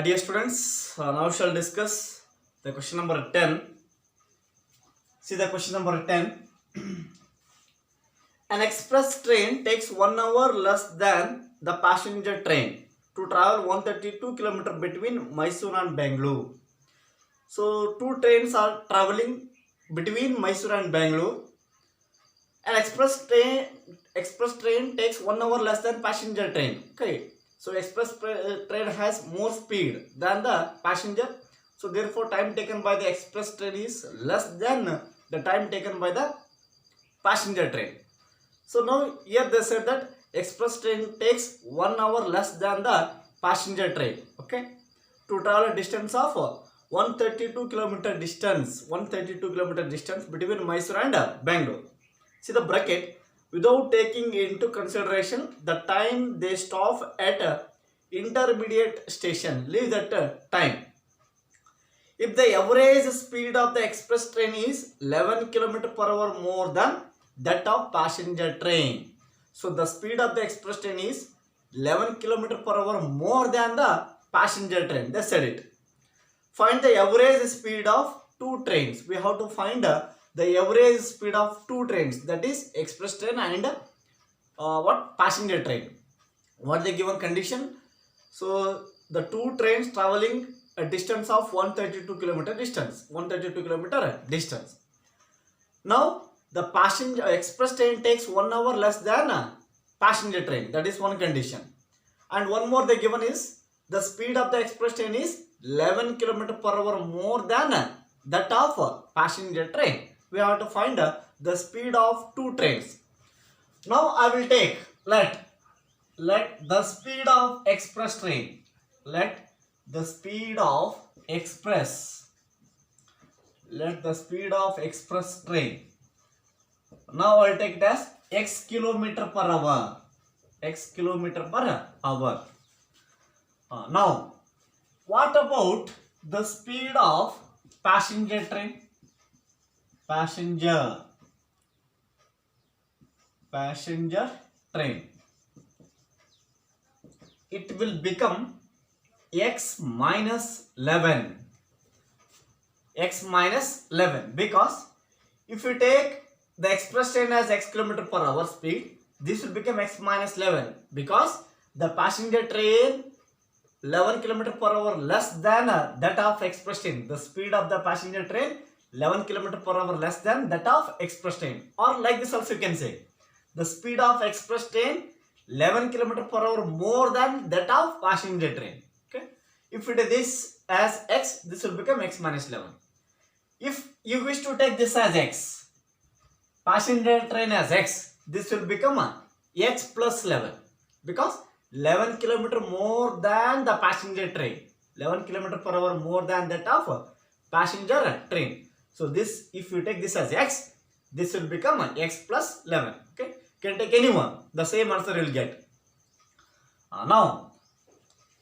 Dear students, now shall discuss the question number 10. See the question number 10. An express train takes 1 hour less than the passenger train to travel 132 km between Mysore and Bangalore. So, two trains are traveling between Mysore and Bangalore. An express train takes 1 hour less than passenger train. Okay. So train has more speed than the passenger. So therefore time taken by the express train is less than the time taken by the passenger train. So now here they said that express train takes 1 hour less than the passenger train. Okay. To travel a distance of 132 kilometer distance between Mysore and Bangalore. See the bracket, without taking into consideration the time they stop at a intermediate station, leave that time. If the average speed of the express train is 11 km per hour more than that of passenger train, so the speed of the express train is 11 km per hour more than the passenger train. They said it. Find the average speed of two trains. We have to find the average speed of two trains, that is express train and what passenger train. What the given condition? So the two trains traveling a distance of 132 kilometer distance. Now the passenger express train takes 1 hour less than a passenger train. That is one condition. And one more the given is the speed of the express train is 11 km per hour more than that of passenger train. We have to find the speed of two trains. Now I will take let the speed of express train. Let the speed of express train. Now I will take it as x kilometer per hour. Now what about the speed of passenger train? Passenger train. It will become x minus 11. Because if you take the express train as x km per hour speed, this will become x minus 11 because the passenger train 11 km per hour less than that of express train. The speed of the passenger train 11 km per hour less than that of express train. Or like this also you can say, the speed of express train 11 km per hour more than that of passenger train. Okay. If it is this as x, this will become x minus 11. If you wish to take this as x, passenger train as x, this will become x plus 11 because 11 km more than the passenger train. 11 km per hour more than that of passenger train. So this, if you take this as x, this will become x plus 11. Okay. You can take any one. The same answer you will get. Now,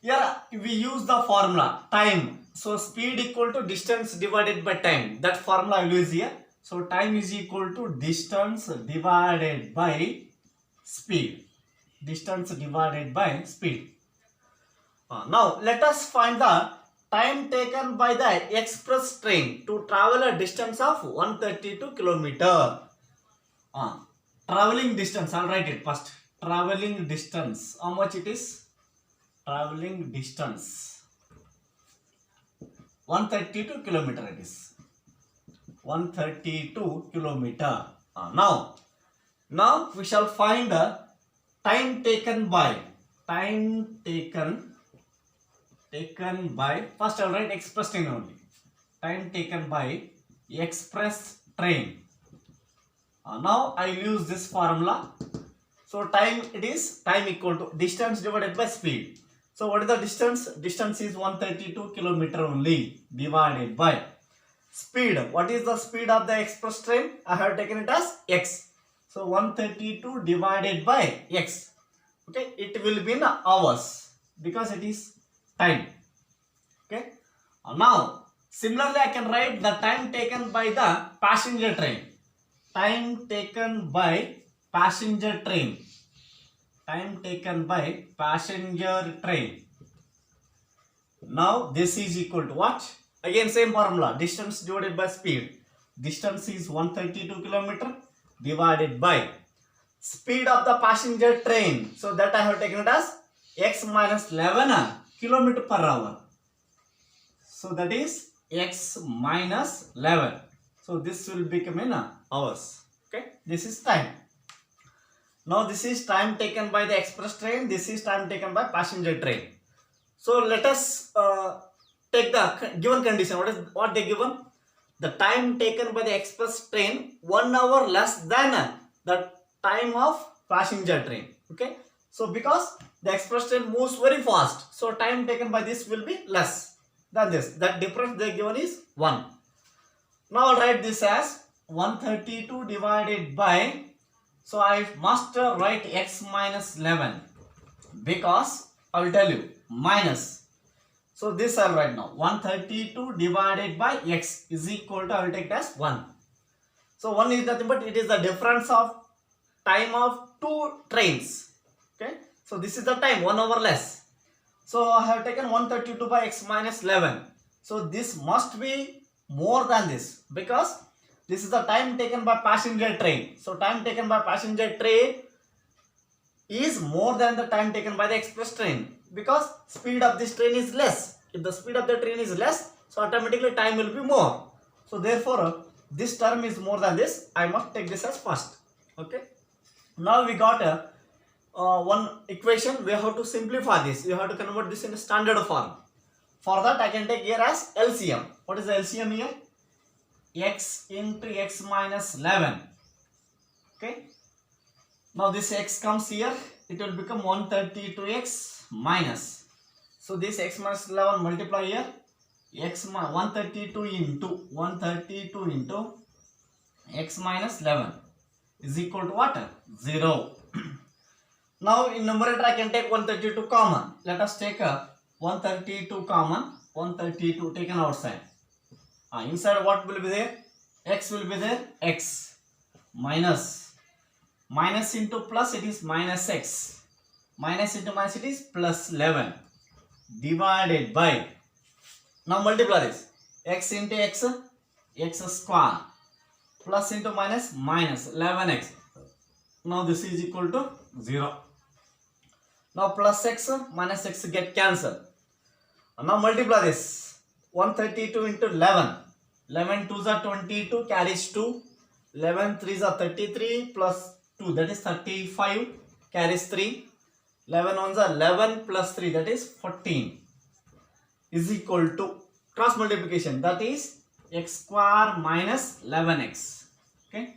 here we use the formula time. So speed equal to distance divided by time. That formula I will use here. So time is equal to distance divided by speed. Now let us find the time taken by the express train to travel a distance of 132 km. Traveling distance, I'll write it first. Traveling distance, how much it is? Traveling distance 132 km it is. 132 km. Now we shall find the time taken by. First I'll write express train only. Time taken by express train. Now I use this formula. So time equal to distance divided by speed. So what is the distance? Distance is 132 km only divided by speed. What is the speed of the express train? I have taken it as x. So 132 divided by x. Okay, it will be in hours because it is time. Okay. Now similarly I can write the time taken by the passenger train. Time taken by passenger train. Now this is equal to what? Again same formula, distance divided by speed. Distance is 132 km divided by speed of the passenger train. So that I have taken it as x minus 11 km per hour. So that is x minus 11. So this will become in hours. Okay, this is time. Now this is time taken by the express train. This is time taken by passenger train. So let us take the given condition. What they given? The time taken by the express train 1 hour less than the time of passenger train. Okay. So because the express train moves very fast, so time taken by this will be less than this. That difference they given is 1. Now I'll write this as 132 divided by, so I must write x minus 11 because I will tell you minus. So this I'll write now, 132 divided by x is equal to, I will take it as 1. So 1 is nothing but it is the difference of time of two trains. Okay. So this is the time, 1 hour less. So I have taken 132 by x minus 11. So this must be more than this because this is the time taken by passenger train. So time taken by passenger train is more than the time taken by the express train because speed of this train is less. If the speed of the train is less, so automatically time will be more. So therefore this term is more than this. I must take this as first. Okay. Now we got one equation. We have to simplify this. We have to convert this in a standard form. For that I can take here as LCM. What is the LCM here? X into x minus 11. Okay. Now this x comes here. It will become 132x minus. So this x minus 11 multiply here. X 132 into x minus 11 is equal to what? 0. Now in numerator I can take 132 common. Let us take a 132 common. 132 taken outside. Inside what will be there? X will be there. X minus into plus, it is minus x. Minus into minus, it is plus 11 divided by. Now multiply this. X into x, x square, plus into minus, minus 11x. Now this is equal to 0. Now plus x minus x get cancelled. Now multiply this. 132 into 11. 11 2s are 22, carries 2. 11 3s are 33 plus 2, that is 35, carries 3. 11 1s are 11 plus 3, that is 14, is equal to cross multiplication, that is x square minus 11x. Okay.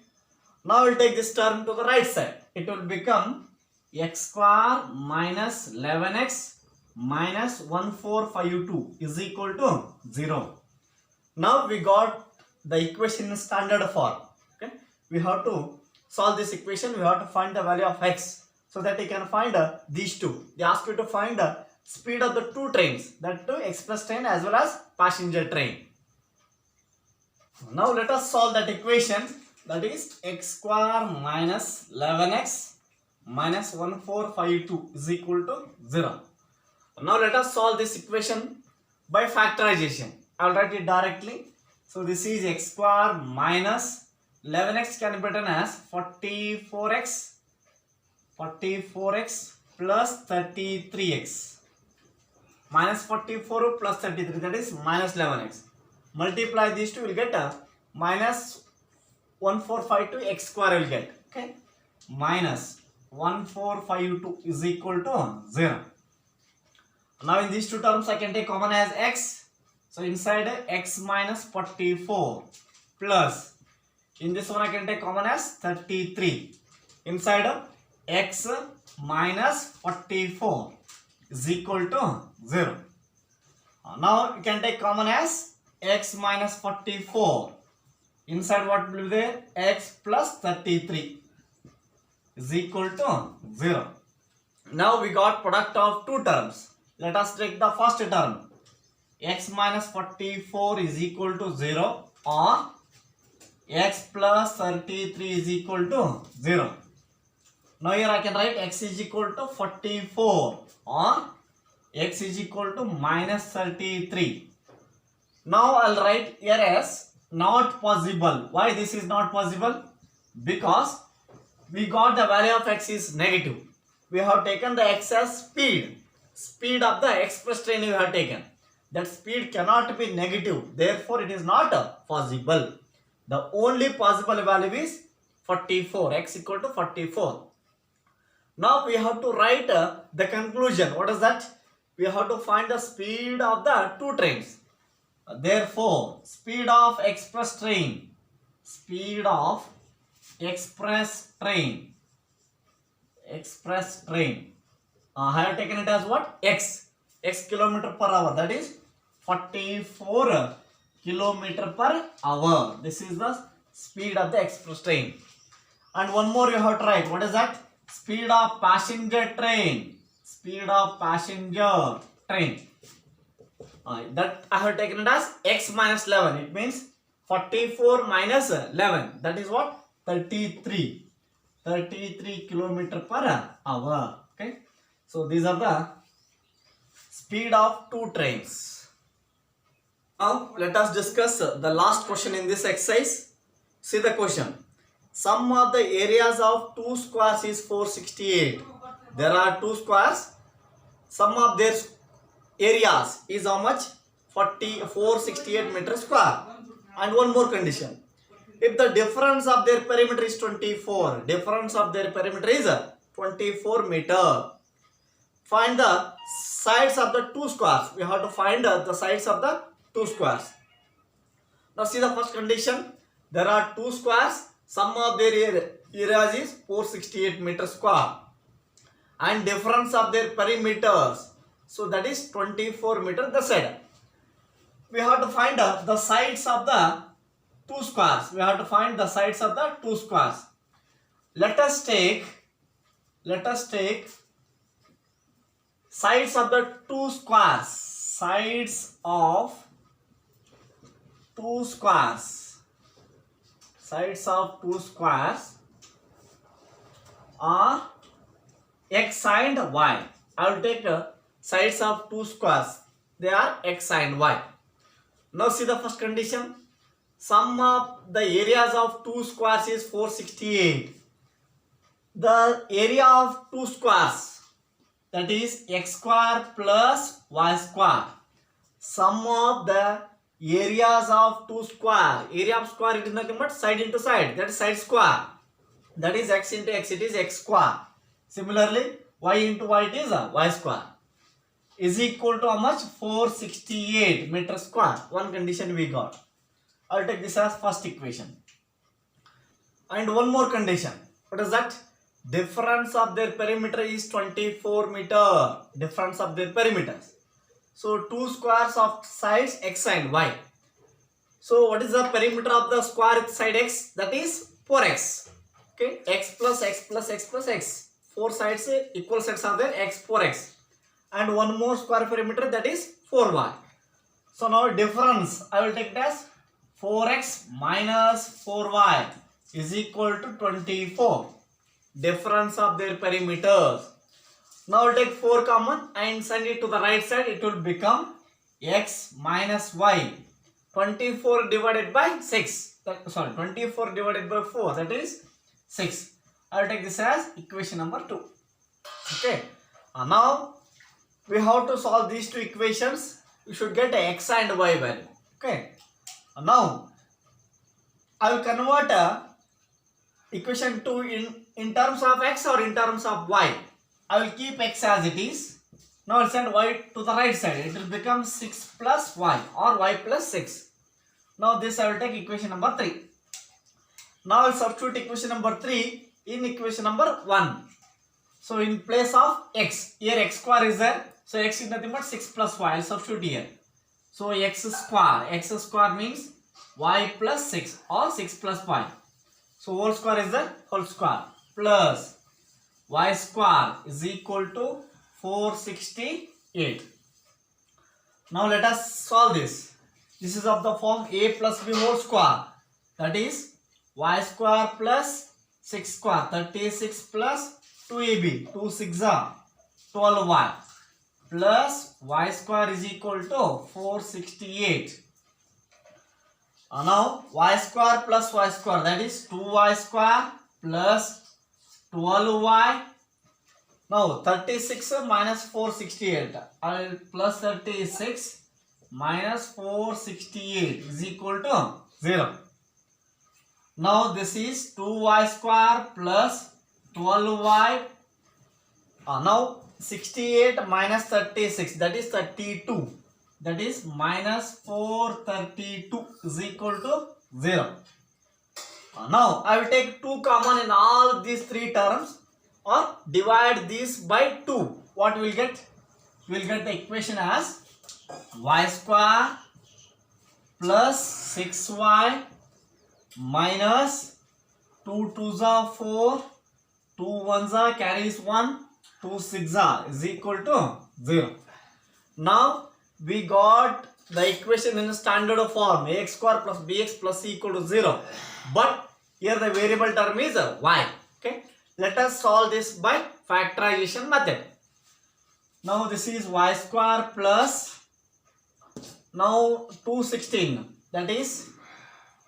Now we'll take this term to the right side. It will become x square minus 11x minus 1452 is equal to 0. Now we got the equation in standard form. Okay. We have to solve this equation. We have to find the value of x so that we can find these two. They ask you to find the speed of the two trains, that too express train as well as passenger train. Now let us solve that equation, that is x square minus 11x minus 1452 is equal to 0. Now let us solve this equation by factorization. I will write it directly. So this is x square minus 11x can be written as 44x plus 33x minus 44 plus 33, that is minus 11x. Multiply these two, will get a minus 1452 x square will get. Okay. Minus 1452 is equal to 0. Now in these two terms I can take common as x. So inside x minus 44 plus, in this one I can take common as 33. Inside x minus 44 is equal to 0. Now you can take common as x minus 44. Inside what will be there? X plus 33 is equal to 0. Now we got product of two terms. Let us take the first term. X minus 44 is equal to 0 or x plus 33 is equal to 0. Now here I can write x is equal to 44 or x is equal to minus 33. Now I'll write here as not possible. Why this is not possible? Because we got the value of x is negative. We have taken the x as speed. Speed of the express train we have taken. That speed cannot be negative. Therefore, it is not possible. The only possible value is 44. X equal to 44. Now we have to write the conclusion. What is that? We have to find the speed of the two trains. Therefore, speed of express train. Speed of express train. Express train. I have taken it as what? X. X kilometer per hour. That is 44 kilometer per hour. This is the speed of the express train. And one more you have to write. What is that? Speed of passenger train. Speed of passenger train. That I have taken it as x minus 11. It means 44 minus 11. That is what? 33. 33 kilometer per hour. Okay. So these are the speed of two trains. Now let us discuss the last question in this exercise. See the question. Sum of the areas of two squares is 468. There are two squares. Sum of their areas is how much? 468 meters square. And one more condition. If the difference of their perimeter is 24, difference of their perimeter is 24 meter. Find the sides of the two squares. We have to find the sides of the two squares. Now see the first condition. There are two squares. Sum of their areas is 468 meters square. And difference of their perimeters. So that is 24 meters the side. We have to find the sides of the two squares. We have to find the sides of the two squares. Let us take sides of the two squares. Sides of two squares. Sides of two squares are x and y. I will take sides of two squares. They are x and y. Now see the first condition. Sum of the areas of two squares is 468. The area of two squares, that is x square plus y square. Sum of the areas of two square. Area of square, it is nothing but side into side. That is side square. That is x into x, it is x square. Similarly, y into y, it is y square. Is equal to how much? 468 meters square. One condition we got. I will take this as first equation. And one more condition. What is that? Difference of their perimeter is 24 meter. Difference of their perimeters. So two squares of sides x and y. So what is the perimeter of the square side x? That is 4x. Okay, x plus x plus x plus x. Four sides equal sides are there, x 4x. And one more square perimeter, that is 4y. So now difference I will take it as 4x minus 4y is equal to 24. Difference of their perimeters. Now take 4 common and send it to the right side. It will become x minus y. 24 divided by 6. 24 divided by 4. That is 6. I will take this as equation number 2. Okay. Now we have to solve these two equations. We should get x and y value. Okay. Now I will convert equation 2 in terms of x or in terms of y. I will keep x as it is. Now I'll send y to the right side. It will become 6 plus y or y plus 6. Now this I will take equation number 3. Now I'll substitute equation number 3 in equation number 1. So in place of x, here x square is there. So x is nothing but 6 plus y. I'll substitute here. So x square means y plus 6 or 6 plus y. So whole square is the whole square plus y square is equal to 468. Now let us solve this. This is of the form a plus b whole square. That is y square plus 6 square. 36 plus 2ab. 2 6 are 12y. plus y square is equal to 468. Now y square plus y square, that is 2y square plus 12y. Now 36 minus 468. I'll plus 36 minus 468 is equal to 0. Now this is 2y square plus 12y. Now 68 minus 36, that is 32. That is minus 432 is equal to 0. Now I will take 2 common in all these 3 terms or divide this by 2. What we will get? We will get the equation as y square plus 6y minus 2 2s are 4, 2 1s are carries 1, 2 6s are is equal to 0. Now we got the equation in standard form, ax square plus bx plus c equal to 0. But here the variable term is y. Okay. Let us solve this by factorization method. Now this is y square plus now 216, that is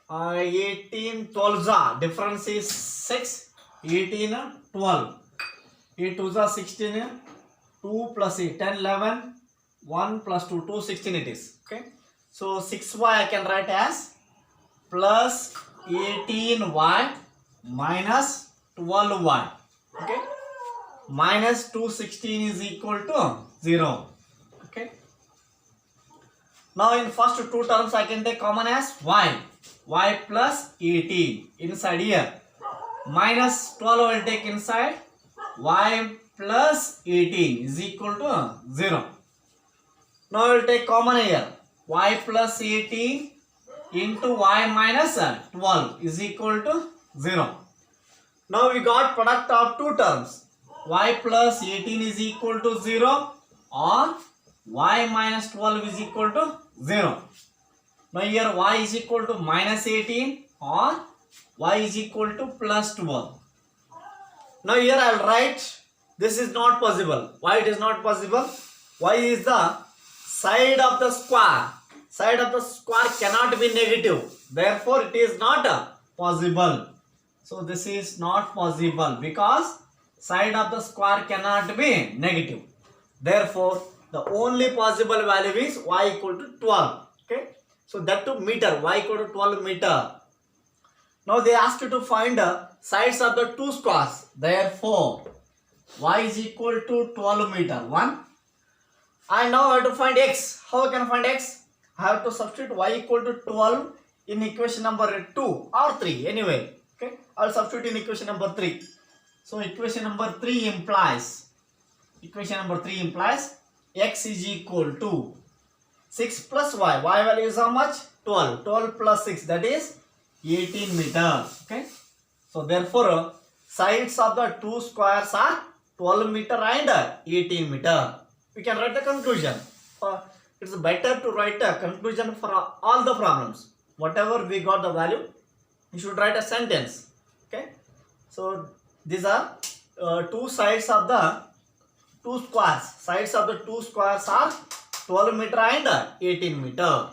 18 12 difference is 6, 18 12, 8 2 16, 2 plus 8 10 11, 1 plus 2 2 16 it is. Okay, so 6y I can write as plus 18y minus 12y. Okay, minus 216 is equal to 0. Okay, now in first 2 terms I can take common as y plus 18 inside here, minus 12 I will take inside, y plus 18 is equal to 0. Now I will take common here, y plus 18 into y minus 12 is equal to 0. Now we got product of 2 terms, y plus 18 is equal to 0 or y minus 12 is equal to 0. Now here y is equal to minus 18 or y is equal to plus 12. Now here I will write, this is not possible. Why it is not possible? Y is the side of the square. Side of the square cannot be negative. Therefore it is not possible. So this is not possible because side of the square cannot be negative. Therefore the only possible value is y equal to 12. Okay. So that to meter, y equal to 12 meter. Now they ask you to find the sides of the 2 squares. Therefore y is equal to 12 meter. 1. And now I have to find x. How I can find x? I have to substitute y equal to 12 in equation number 2 or 3 anyway. Okay, I will substitute in equation number 3. So equation number 3 implies x is equal to 6 plus y. Y value is how much? 12. 12 plus 6, that is 18 meters. Okay, so therefore sides of the 2 squares are 12 meter and 18 meter. We can write the conclusion. It's better to write a conclusion for all the problems. Whatever we got the value, you should write a sentence. Okay, so these are 2 sides of the 2 squares. Sides of the 2 squares are 12 meter and 18 meter.